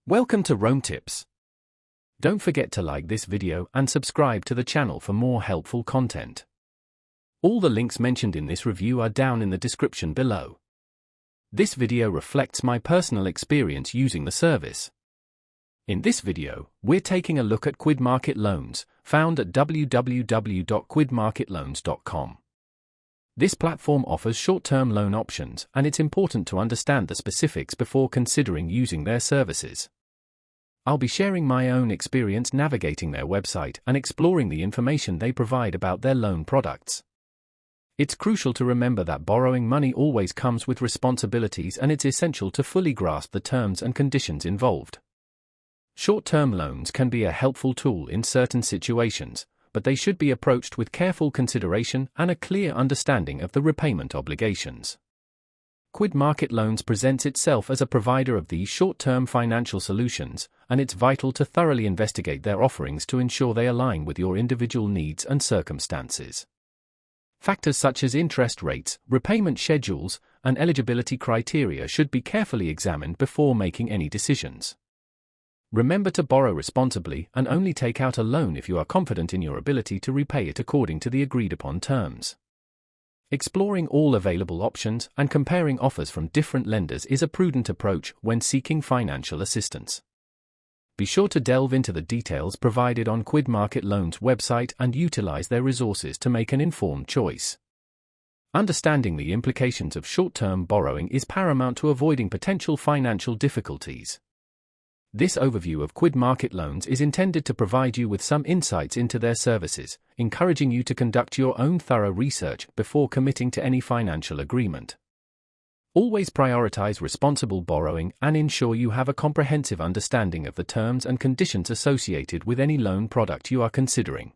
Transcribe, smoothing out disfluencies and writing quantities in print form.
Welcome to Rome Tips. Don't forget to like this video and subscribe to the channel for more helpful content. All the links mentioned in this review are down in the description below. This video reflects my personal experience using the service. In this video, we're taking a look at QuidMarket Loans, found at www.quidmarketloans.com. This platform offers short-term loan options, and it's important to understand the specifics before considering using their services. I'll be sharing my own experience navigating their website and exploring the information they provide about their loan products. It's crucial to remember that borrowing money always comes with responsibilities, and it's essential to fully grasp the terms and conditions involved. Short-term loans can be a helpful tool in certain situations, but they should be approached with careful consideration and a clear understanding of the repayment obligations. QuidMarket Loans presents itself as a provider of these short-term financial solutions, and it's vital to thoroughly investigate their offerings to ensure they align with your individual needs and circumstances. Factors such as interest rates, repayment schedules, and eligibility criteria should be carefully examined before making any decisions. Remember to borrow responsibly and only take out a loan if you are confident in your ability to repay it according to the agreed-upon terms. Exploring all available options and comparing offers from different lenders is a prudent approach when seeking financial assistance. Be sure to delve into the details provided on QuidMarket Loans' website and utilize their resources to make an informed choice. Understanding the implications of short-term borrowing is paramount to avoiding potential financial difficulties. This overview of QuidMarket Loans is intended to provide you with some insights into their services, encouraging you to conduct your own thorough research before committing to any financial agreement. Always prioritize responsible borrowing and ensure you have a comprehensive understanding of the terms and conditions associated with any loan product you are considering.